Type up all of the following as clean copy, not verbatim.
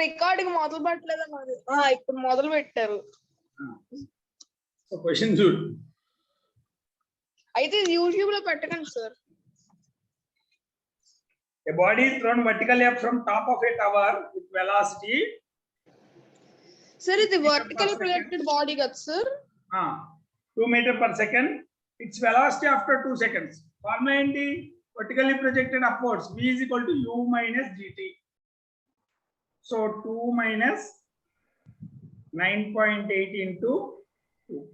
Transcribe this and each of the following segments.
Recording మొదలు పెట్టలేదా మరి ఇప్పుడు మొదలు పెట్టారు. సో క్వశ్చన్ చూడు. అయితే యూట్యూబ్ లో పెట్టకండి sir. A body is thrown vertically up from top of a tower with velocity. Sir ఇది వర్టికల్ ప్రొజెక్టెడ్ బాడీ కదా sir? 2 meter per second. Its velocity after 2 seconds. Formula ఏంటి? Vertically projected upwards. V is equal to U minus GT. So 2 minus 9.8 into 2.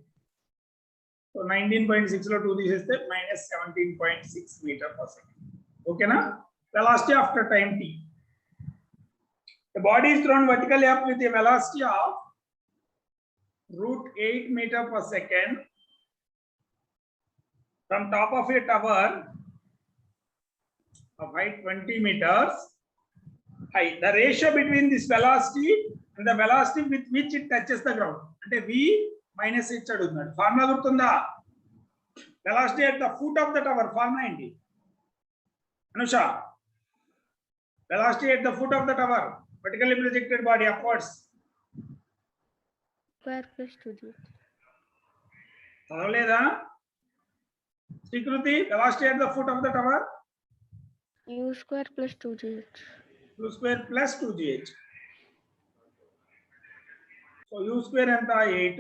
So 19.6 లో 2 తీసేస్తే minus 17.6 meter per second. Okay na? Velocity after time t. The body is thrown vertically up with a velocity of √8 meter per second from top of a tower of height 20 meters high. The ratio between this velocity and the velocity with which it touches the ground. Ante v minus h adugunnadu. Formula gurtunda? Velocity at the foot of the tower. Formula enti? Anusha, velocity at the foot of the tower, vertically projected body upwards. Square plus 2g. చదవలేదా? Srikruti, velocity at the foot of the tower? U square plus 2gh. U square plus 2gh. So U square enta 8,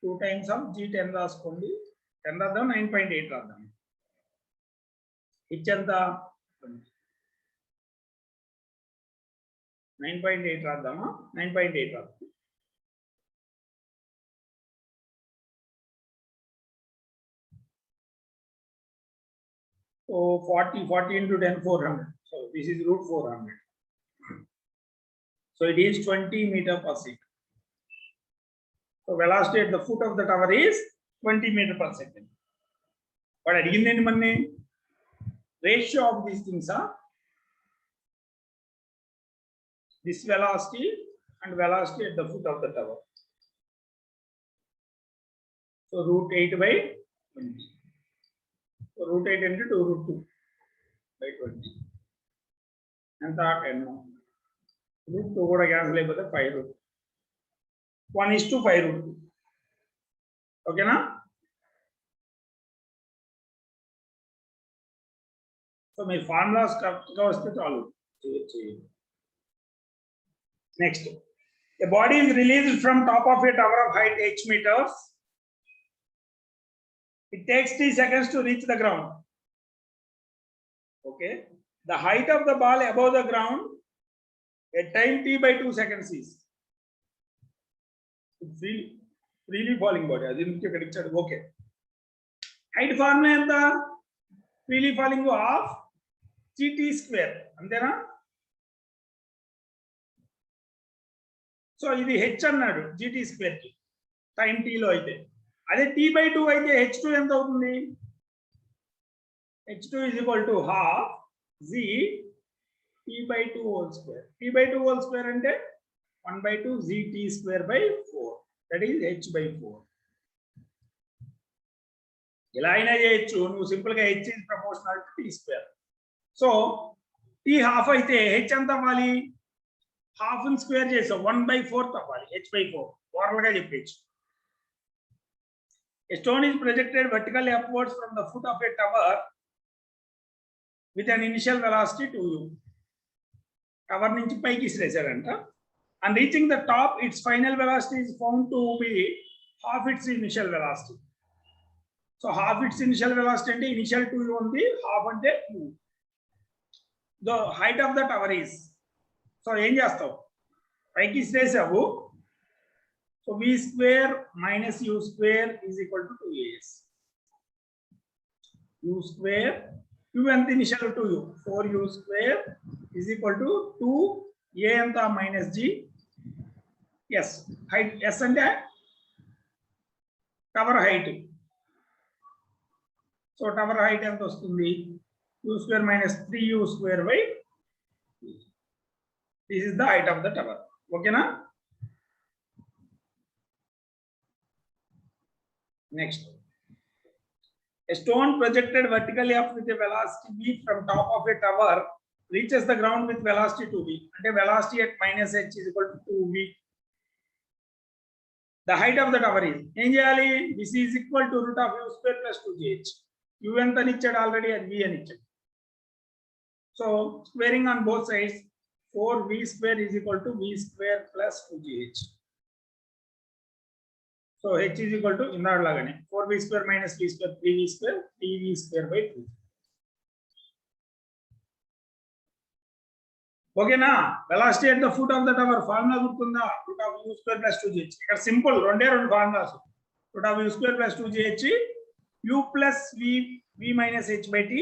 2 times of g 10 రాసుకోండి. 10 రాద్దాం, 9.8 రాద్దాం. h ఎంత? 9.8 రాద్దామా? 9.8 రాద్దాం. So 40 into 10, 400. So this is √400. So it is 20 meter per second. So velocity at the foot of the tower is 20 meter per second. But అడిగింది ఏంటి మన్ని? Ratio of these things are this velocity and velocity at the foot of the tower. So √8 by 20. So √8 into 2 by 20. And that 10. √2 కూడా cancel అయిపోతే 5 √2. 1:5 √2. ఓకేనా? So మీ formulas కరెక్ట్గా వస్తే చాలు. Next, a body is released from top of a tower of height h meters. It takes 3 seconds to reach the ground. Okay. The height of the ball above the ground at time t by 2 seconds is freely falling body. Adi nunchi ikkada ichadu. Okay. Height formula enta? Freely falling of gt square. Antena? So ఇది h అన్నాడు gt square కి time t లో అయితే. అదే t by 2 అయితే h2 ఎంత అవుతుంది? h2 is equal to half z t by 2 whole square. t by 2 whole square అంటే 1/2 zt square by 4. That is h by 4. ఇలా అయినా చేయొచ్చు. నువ్వు సింపుల్ గా h is proportional to t square. So t half అయితే h ఎంత అవ్వాలి? Half square చేసాం 1/4 అవ్వాలి. h by 4 ఓవరాల్ గా చెప్పేచ్చు. A stone is projected vertically upwards from the foot of a tower with an initial velocity 2u. Tower నుంచి పైకి ఇసిరేశారంట. And reaching the top, its final velocity is found to be half its initial velocity. So half its initial velocity అంటే initial 2u ఉంది, half అంటే u. The height of the tower is. So ఏం చేస్తావు? పైకి ఇసిరేసావు. So v square minus u square is equal to 2as. U square, u and initial 2u, 4u square is equal to 2a and minus g. Yes, height s అంటే tower height. So tower height ఎంత వస్తుంది? u square minus 3u square by this is the height of the tower. Okay na? Next, a stone projected vertically up with a velocity v from top of a tower reaches the ground with velocity 2v. And velocity at minus h is equal to 2v. The height of the tower is, this is equal to root of u square plus 2gh. U and already at v and h. So squaring on both sides, 4v square is equal to v square plus 2gh. So h is equal to 4v square minus v square, 3v square, 3v square by 2. Okay na? Velocity at the foot of the tower, formula gurtunda, root of u square plus 2gh. Here simple, two formulas. Root of u square plus 2gh, u plus v minus h by t,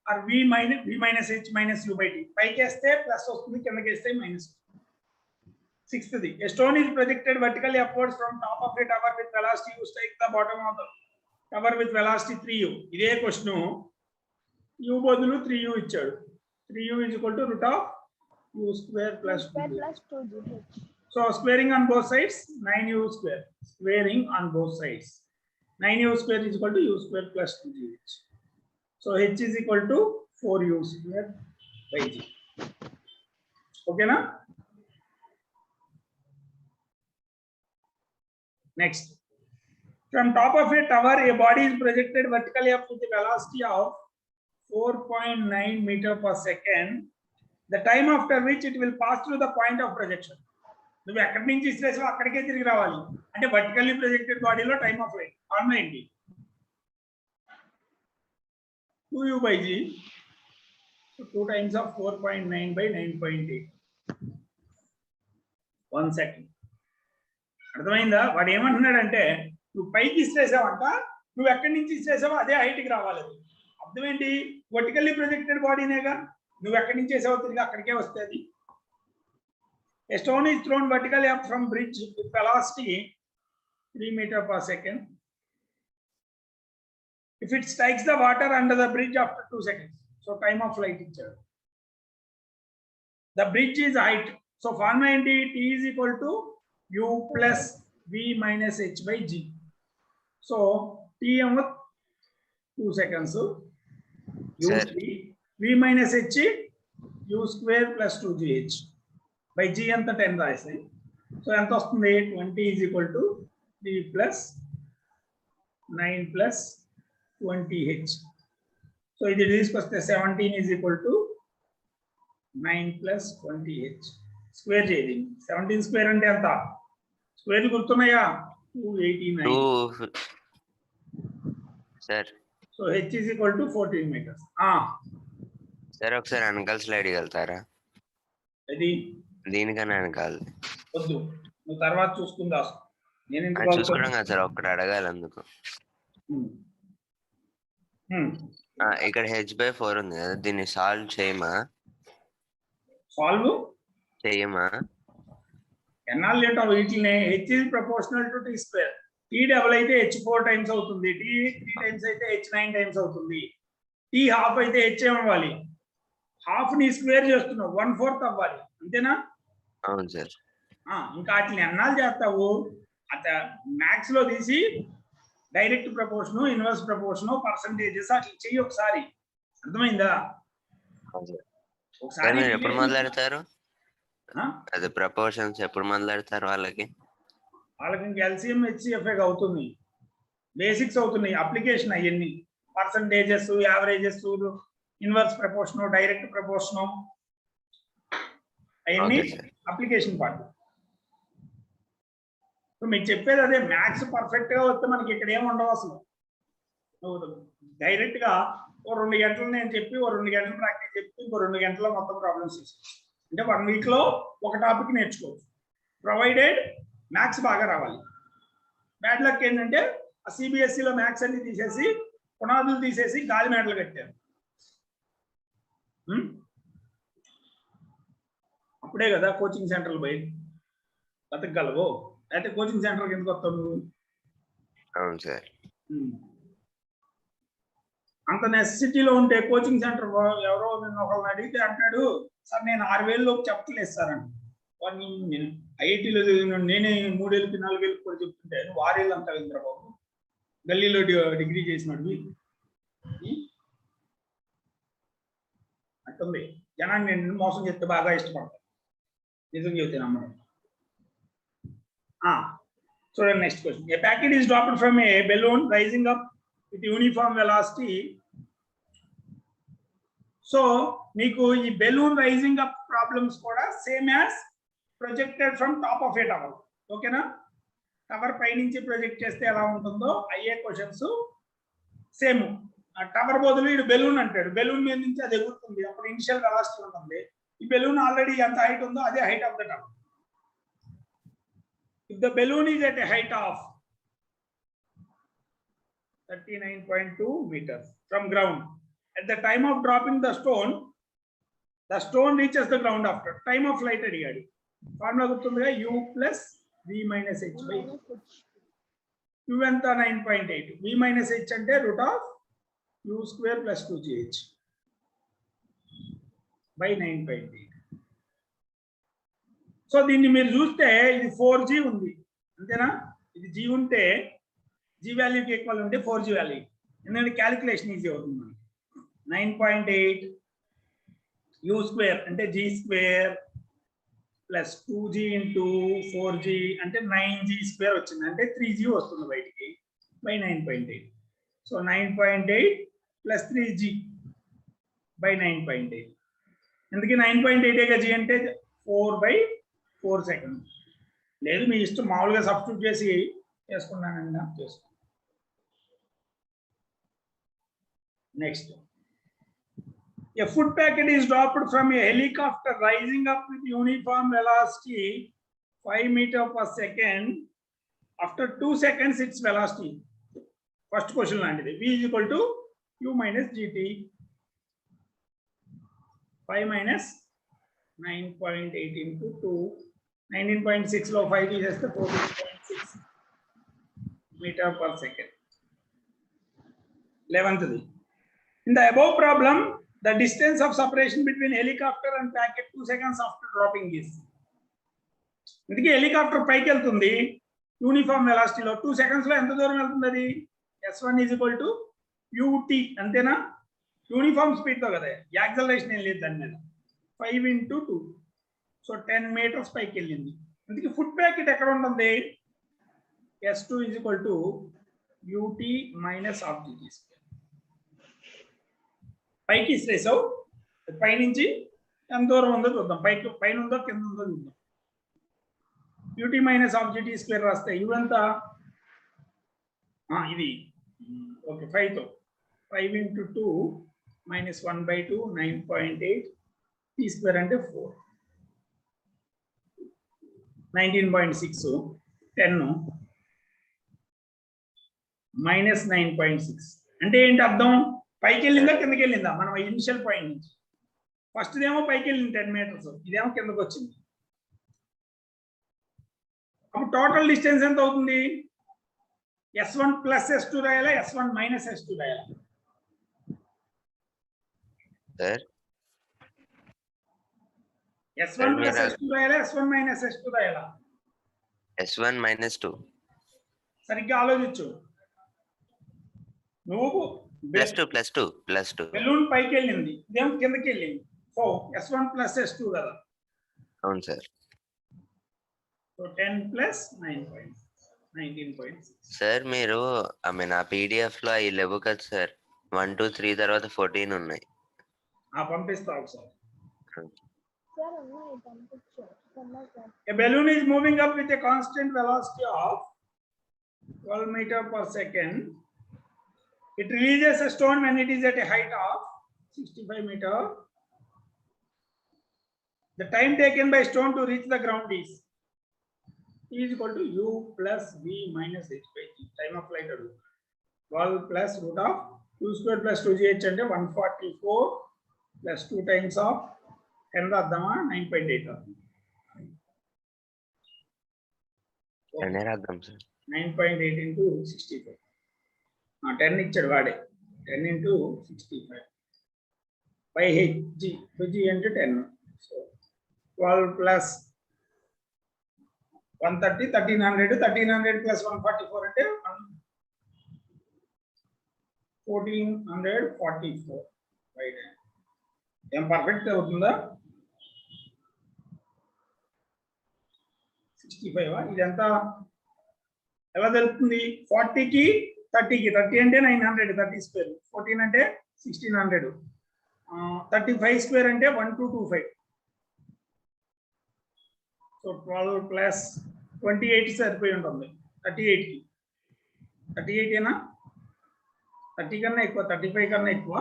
or v minus h minus u by t. Pi keste plus ostundi, kinda keste minus. Sixth, a stone is projected vertically upwards from top of a tower with velocity u strike the bottom of the tower with velocity 3u. Ide question, u bodulu 3u ichadu. 3u is equal to root of u square plus 2gh. So squaring on both sides, 9u square. Squaring on both sides, 9u square is equal to u square plus 2gh. So h is equal to 4u square by g. Okay na? Next, from top of a tower, a body is projected vertically up with a velocity of 4.9 meter per second. The time after which it will pass through the point of projection. నువ్వు ఎక్కడి నుంచి ఇసిరేసావో అక్కడికే తిరిగి రావాలి. అంటే vertically projected బాడీలో time of flight formula ఏంటి? 2u by g. So 2 times of 4.9 by 9.8. 1 second. అర్థమైందా? వాడు ఏమంటున్నాడంటే నువ్వు పైకి ఇసిరేసావంట, నువ్వు ఎక్కడి నుంచి ఇసిరేసావో అదే హైట్కి రావాలి. అర్థం ఏంటి? వర్టికల్లీ ప్రొజెక్టెడ్ బాడీనేగా, నువ్వు ఎక్కడి నుంచి వేసావో తిరిగి అక్కడికే వస్తుంది. A stone is thrown vertically up from bridge with velocity 3 meter per second. If it strikes the water under the bridge after 2 seconds, so time of flight ichadu. The bridge is height. So formula enti? T is equal to u plus v minus h by g. So t am 2 seconds. U v minus h u square plus 2gh by g anta 10 రాసి. So ఎంత వస్తుంది? 20 is equal to 3 plus 9 plus 20h. So ఇది తీసుకొస్తే 17 is equal to 9 plus 20h. Square చేయండి. 17 square అంటే ఎంత? Square గుర్తున్నాయా? 289 sir. So h is equal to 14 meters. Sir ఒకసారి వెనకాల స్లైడ్ వెళ్తారా? అది దీనికన్నా వెనకాల వద్దు, నువ్వు తర్వాత చూసుకుందా. నేను చూసుకోవడం కదా సార్, ఒక్కటి అడగాలి అందుకు. ఇక్కడ h/4 ఉంది కదా, దీన్ని సాల్వ్ చేయమా? సాల్వ్ చేయమా? ఎన్నాళ్ళు ఏంటో వీటిని. h is proportional to t square. t double అయితే h 4 టైమ్స్ అవుతుంది, t 3 టైమ్స్ అయితే h 9 టైమ్స్ అవుతుంది, t హాఫ్ అయితే h ఏమవ్వాలి? హాఫ్ ని స్క్వేర్ చేస్తున్నావు, 1/4 అవ్వాలి, అంతేనా? అవును సార్. ఇంకా వాటిని ఎన్నాళ్ళు చేస్తావు? మ్యాథ్స్ లో తీసి direct proportion, inverse proportion, percentages అట్లా చెయ్యి ఒకసారి. అర్థమైందా? ఒకసారి ఎప్పుడు మొదలెడతారు? అదే ప్రపోర్షన్స్ ఎప్పుడు మొదలెడతారు వాళ్ళకి? ఇంకా ఎల్సిఎం హెచ్సిఎఫ్ అవుతుంది, బేసిక్స్ అవుతున్నాయి, అప్లికేషన్ అవన్నీ percentages, averages, inverse proportion, direct proportion, అవన్నీ అప్లికేషన్ పార్ట్. మీకు చెప్పేది అదే, మ్యాథ్స్ పర్ఫెక్ట్ గా వస్తే మనకి ఇక్కడ ఏమి ఉండవు అసలు. నువ్వు డైరెక్ట్ గా 2 గంటలు నేను చెప్పి 2 గంటలు ప్రాక్టీస్ చెప్పి 2 గంటల్లో మొత్తం ప్రాబ్లమ్స్ అంటే 1 వీక్ లో ఒక టాపిక్ నేర్చుకోవచ్చు, ప్రొవైడెడ్ మ్యాథ్స్ బాగా రావాలి. బ్యాడ్ లక్ ఏంటంటే ఆ సిబిఎస్ఈలో మ్యాథ్స్ అన్ని తీసేసి పునాదులు తీసేసి గాలి మేడలు కట్టారు. అప్పుడే కదా కోచింగ్ సెంటర్లు పోయి బతకగలవు. అయితే కోచింగ్ సెంటర్కి ఎందుకు వస్తావు నువ్వు? అవును సార్. అంత నెసెసిటీలో ఉంటే కోచింగ్ సెంటర్ ఎవరో నిన్న ఒకళ్ళని అడిగితే అంటాడు, సార్ నేను 6,000 లోపు చెప్పలేదు సార్ అంట. వాడిని నేను ఐఐటీలో చదివిన నేనే 3 ఏళ్ళకి 4 ఏళ్ళకి కూడా చెప్తుంటే నువ్వు 6 ఏళ్ళు అంటావు ఇంద్రబాబు, గల్లీలో డిగ్రీ చేసినాడు అట్టుంది. జనాన్ని నేను మోసం చేస్తే బాగా ఇష్టపడతాను, నిజం చెబితే నమ్మడం. చూడండి next question. A packet is dropped from a balloon rising up with uniform velocity. So మీకు ఈ బెలూన్ రైజింగ్ అప్ ప్రాబ్లమ్స్ కూడా same as projected from top of a tower. ఓకేనా? టవర్ పైనుంచి ప్రొజెక్ట్ చేస్తే ఎలా ఉంటుందో అయ్యే క్వశ్చన్స్ సేమ్. ఆ టవర్ బదులు ఇటు బెలూన్ అంటాడు, బెలూన్ మీద నుంచి అది ఎగురుతుంది, అప్పుడు ఇనిషియల్ వెలాసిటీ ఉంటుంది. ఈ బెలూన్ ఆల్రెడీ ఎంత హైట్ ఉందో అదే height of the tower. If the balloon is at a height of 39.2 meters from ground, at the time of dropping the stone reaches the ground after time of flight అడిగాడు. Formula గుర్తుందిగా, u plus v minus h by u ఎంత 9.8, v minus h అంటే root of u square plus 2gh by 9.8. So దీన్ని మీరు చూస్తే ఇది 4g ఉంది అంతేనా? ఇది g ఉంటే g వాల్యూకి ఈక్వల్ ఉంటే 4g వాల్యూ, ఎందుకంటే క్యాలిక్యులేషన్ ఈజీ అవుతుంది మనకి. 9.8 u స్క్వేర్ అంటే g square plus 2g into 4g అంటే 9g స్క్వేర్ వచ్చింది, అంటే 3g వస్తుంది బయటికి by 9.8. So 9.8 plus 3g by 9.8. ఎందుకు 9.8 g అంటే 4/4 సెకండ్. లేదు మీ ఇష్టం, మామూలుగా సబ్స్టిట్యూట్ చేసి చేసుకున్నానండి చేసుకో. Next, a food packet is dropped from a helicopter rising up with uniform velocity 5 meters per second. After 2 seconds its velocity. First question లాంటిది. v is equal to u minus gt. 5 minus 9.8 into 2, 19.6 లో 5 తీసేస్తే 14.6 meter per second. 11th. In the above problem, the distance of separation between helicopter and packet 2 seconds after dropping is. ఇందుకే helicopter పైకి వెళ్తుంది uniform వెలాసిటీలో, 2 seconds లో ఎంత దూరం వెళ్తుంది అది? s1 is equal to ut అంతేనా? యూనిఫామ్ స్పీడ్ తో కదా, యాక్సలరేషన్ ఏం లేదు దాని మీద. 5 into 2, సో 10 meters పైకి వెళ్ళింది. అందుకే ఫుడ్ ప్యాకెట్ ఎక్కడ ఉంటుంది? s2 is equal to ut minus of gt square. పైకి ఇసిరేసావు, పైనుంచి ఎంత దూరం ఉందో చూద్దాం, పైకి పైన ఉందో కింద ఉందో చూద్దాం. ut minus of gt square రాస్తే u ఎంత? ఇది ఓకే 5 తో 5 into 2 minus 1/2 9.8 t స్క్వేర్ అంటే 4 19.6 10 minus 9.6 అంటే ఏంటి అర్థం? పైకి వెళ్ళిందా కిందకి వెళ్ళిందా? మనం ఇనిషియల్ పాయింట్ నుంచి ఫస్ట్ దేమో పైకి వెళ్ళింది 10 meters, ఇదేమో కిందకి వచ్చింది. అప్పుడు టోటల్ డిస్టెన్స్ ఎంత అవుతుంది? s1 plus s2 రాయాలా, s1 minus s2 రాయాలా? s1 plus s2 రాయాలా, s1 minus s2 రాయాలా? s1 minus 2. సరిగ్గా ఆలోచించు. నువ్వు ప్లస్ 2 బెలూన్ పైకి వెళ్ళింది, ఇదేమో కిందకి వెళ్ళింది. సో s1 ప్లస్ s2 కదా. అవును సార్. So 10 plus 19.6. సార్ మీరు ఆ PDF లో అవి లేవు కదా సార్, 1 2 3 తర్వాత 14 ఉన్నాయి. పంపిస్తా ఒకసారి. A balloon is moving up with a constant velocity of 12 meters per second. It releases a stone when it is at a height of 65 meters. The time taken by stone to reach the ground is T is equal to u plus v minus h by g. Time of flight 12 plus root of u square plus 2gh అంటే 144 plus 2 times of 10 రాద్దామా 9.8 రాద్దాం sir. 9.8 into 65. 10 ఇచ్చాడు వాడే. 10 into 65 by hg అంటే 10. So 12 plus 130 1300 plus 144 అంటే 1444 by 10. ఏం perfect అవుతుందా? 65 ఇదంతా ఎలా తెలుస్తుంది? 40కి 30కి 30 అంటే 900 30 స్క్వేర్, 14 అంటే 1600, 35 స్క్వేర్ అంటే 1225. సో 12 ప్లస్ 28 సరిపోయి ఉంటుంది 38కి. 38 ఏనా? 30 కన్నా ఎక్కువ, 35 కన్నా ఎక్కువ.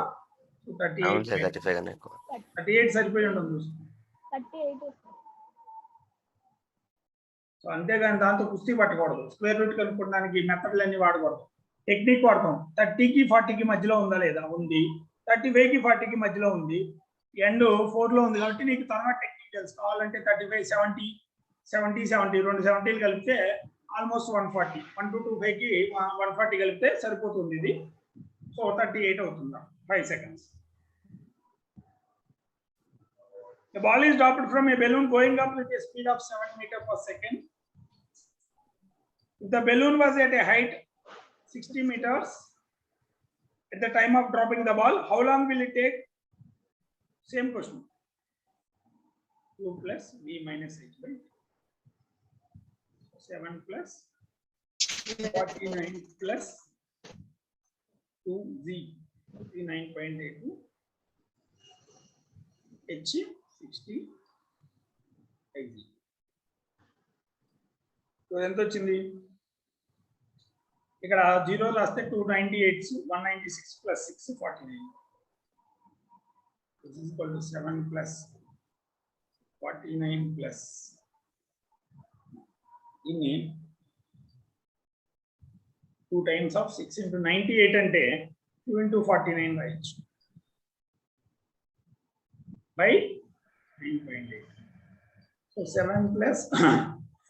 సో 38 35 కన్నా ఎక్కువ. 38 సరిపోయి ఉంటుంది. 38. సో అంతేగాని దాంతో కుస్తీ పట్టకూడదు. స్క్వేర్ రూట్ కనుక్కోవడానికి మెథడ్లన్నీ వాడకూడదు. టెక్నిక్ వాడతాం. 30కి 40కి మధ్యలో ఉందా లేదా? ఉంది. 35కి 40కి మధ్యలో ఉంది. ఎండ్ 4లో ఉంది కాబట్టి నీకు తర్వాత టెక్నిక్ తెలుసు. కావాలంటే 35 70 70 70 రెండు 70లు కలిపితే ఆల్మోస్ట్ 140. 1225కి 140 కలిపితే సరిపోతుంది ఇది. సో 38 అవుతుందా? 5 seconds. The ball is dropped from a balloon going up with a speed of 7 meters per second. If the balloon was at a height 60 meters at the time of dropping the ball, how long will it take? Same question. 2 plus v minus h by 7 plus 49 plus 2z 39.82 h 60 x. So ఎంత వచ్చింది? ఇక్కడ 0 రాస్తే 298 196 plus 6 49. This is equal to 7 plus 49 plus ini 2 times of 6 into 98 అంటే 2 into 49 రాయొచ్చు by 9.8. So 7 plus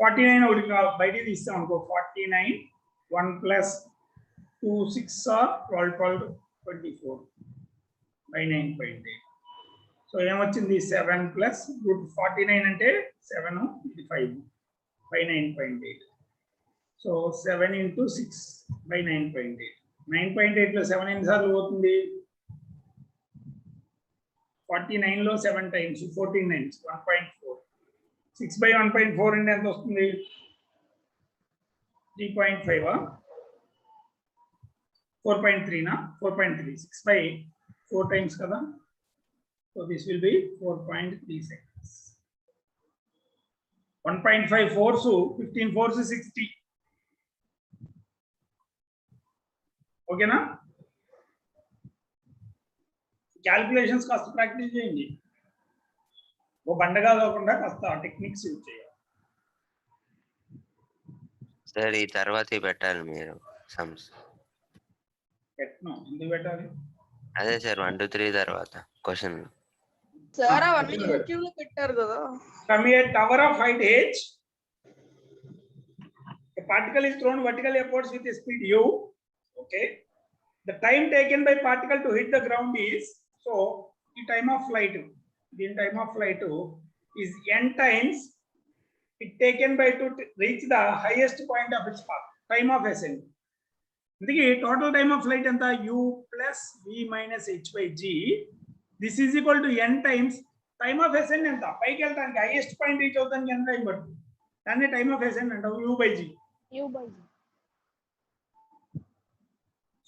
49 ఒకటి బయటికి తీస్తాం అనుకో 49 1 plus 2 6 or 12 24 by 9.8. సో ఏమొచ్చింది? 7 plus 49 అంటే 7 ఇది 5 by 9.8. So 7 into 6 by 9.8. 9.8 లో 7 ఎన్నిసార్లు పోతుంది? 49 లో 7 times 14 9 1.4. 6 by 1.4 అంటే ఎంత వస్తుంది? 3.5 4.3 నా 4.3 6 by 4 times కదా. So this will be 4.3 seconds. 1.5 force 15 force 60. ఓకేనా? క్యాల్కులేషన్స్ కాస్త ప్రాక్టీస్ చేయండి. ఓ బండగా కాకుండా కాస్త టెక్నిక్స్ యూజ్ చేయాలి. సార్ ఈ తర్వాత పెట్టాలి మీరు సమ్స్. పెట్టను, ఎందుకు పెట్టాలి? అదే సార్ 1 2 3 తర్వాత క్వశ్చన్. సార్ అవన్నీ యూట్యూబ్ లో పెట్టారు కదా. From a tower of height h, a particle is thrown vertically upwards with a speed u. Okay, the time taken by particle to hit the ground is, so the time of flight is n times it taken by to reach the highest point of its path. Time of ascent. అందుకే total time of flight ఎంత? u plus v minus h by g. This is equal to n times time of ascent ఎంత? పైకి వెళ్తానికి highest point reach అవుతానికి ఎంత time పడుతుంది? దాన్ని time of ascent అంటావు, u by g.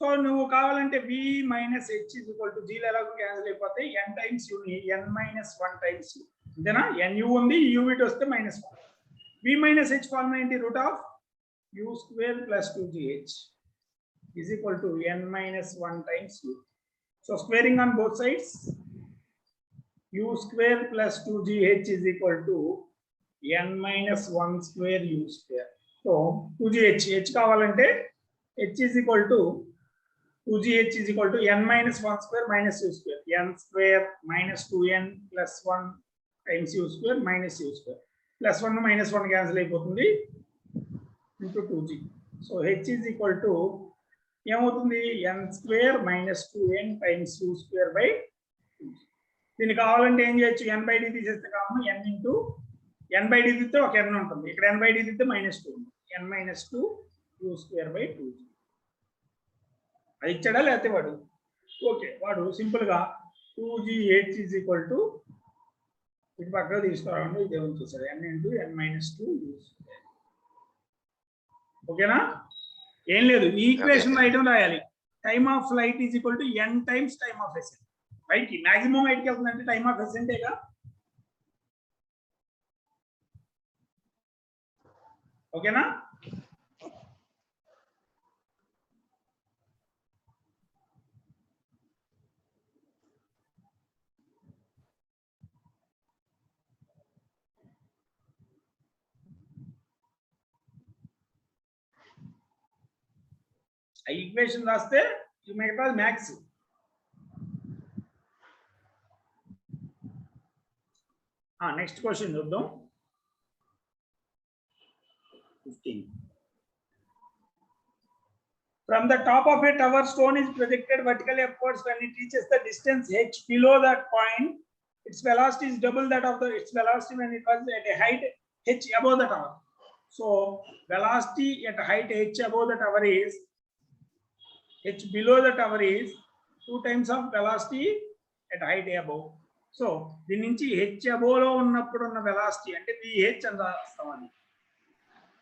So నువ్వు కావాలంటే v minus h is equal to g ఎలాగో cancel అయిపోతే n times u ని n minus 1 times u. అంతేనా? nu ఉంది, u ఇటు వస్తే -1. v minus h ఫార్ములా ఏంటి? Root of u square plus 2gh is equal to n minus 1 times u. So squaring on both sides, u square plus 2gh is equal to n minus 1 square u square. So 2gh h కావాలంటే h is equal to 2gh is equal to n minus 1 square minus u square. n square minus 2n plus 1 times u square minus u square. Plus 1 minus 1 cancel అయిపోతుంది into 2g. So h is equal to ఏమవుతుంది? n square minus 2n times u square by 2g. దీనికి కావాలంటే ఏం చేయొచ్చు? n by d తీసేస్తే కావాలి n into n by d తీస్తే ఒక n ఉంటుంది, ఇక్కడ n by d తీస్తే -2 ఉంది. n minus 2 u square by 2g. అది ఇచ్చాడా లేకపోతే వాడు? ఓకే, వాడు సింపుల్ గా 2gh is equal to ఇటు పక్కకు తీసుకురావండి ఇదే ఉంచేసారు n into n minus 2 u square. ఓకేనా ఏం లేదు ఈ ఈక్వేషన్ రాయడం రాయాలి time of flight is equal to n times time of Accent right maximum ఎయిట్కి వెళ్తుందంటే టైమ్ ఆఫ్ ఎసెంటేగా ఓకేనా ఆ ఈక్వేషన్ రాస్తే మిగతా మ్యాథ్స్ నెక్స్ట్ క్వశ్చన్ చూద్దాం 15. From the top of a tower, stone is projected vertically upwards when it reaches the distance h below that point. Its velocity is double that of its velocity when it was at a height h above the tower. So velocity at height h above the tower is h below the tower is 2 times of velocity at height above. So దీని నుంచి h above లో ఉన్నప్పుడు ఉన్న velocity అంటే vh అని రాస్తామని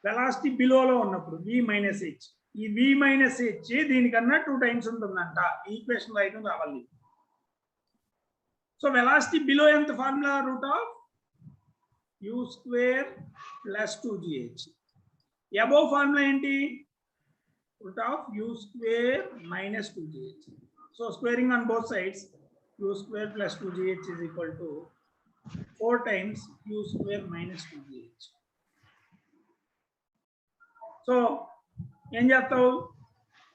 velocity బిలోలో ఉన్నప్పుడు v minus h ఈ v మైనస్ h దీనికన్నా 2 టైమ్స్ ఉంటుందంట ఈక్వేషన్ రాయడం రావాలి సో వెలాసిటీ బిలో ఎంత formula root of u square plus 2gh above formula ఏంటి root of u square minus 2gh so squaring on both sides u square plus 2gh is equal to 4 times u square minus 2gh so ఏం చేస్తావు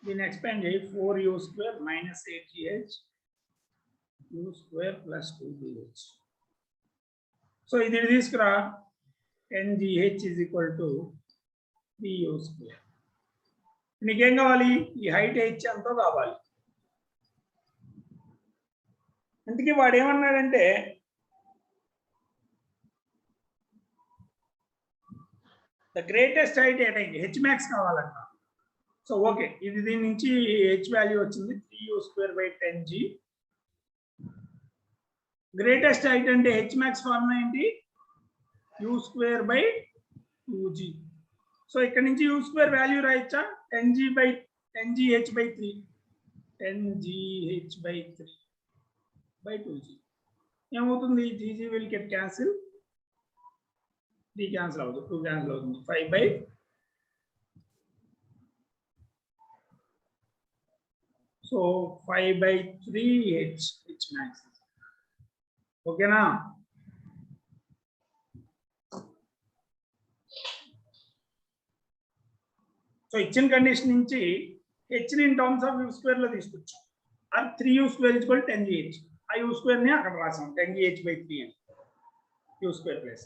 దీన్ని expand చేయి 4u square minus 8gh u square plus 2gh so ఇది తీసుకురా 10gh is equal to 3u square నీకేం కావాలి ఈ height h ఎంతో కావాలి అందుకే వాడు ఏమన్నాడంటే ద గ్రేటెస్ట్ హైట్ ఏటైంది హెచ్ మ్యాక్స్ కావాలంట సో ఓకే ఇది దీని నుంచి హెచ్ వాల్యూ వచ్చింది 3u square by 10g greatest height అంటే హెచ్ మ్యాక్స్ ఫార్ములా ఏంటి u square by 2g so ఇక్కడ నుంచి u స్క్వేర్ వాల్యూ రాయొచ్చా 10gh by 3 10gh by 3 by 2g ఏమవుతుంది gg will get cancel 3 cancel అవుతుంది 2 cancel అవుతుంది 5 by so 5 by 3h h max ఓకేనా so ఇచ్చిన కండిషన్ నుంచి h ని in terms of u square లో తీసుకొచ్చాం are 3u square equal 10gh ఆ u స్క్వేర్ ని అక్కడ రాసాం 10gh by 3 అని u స్క్వేర్ ప్లస్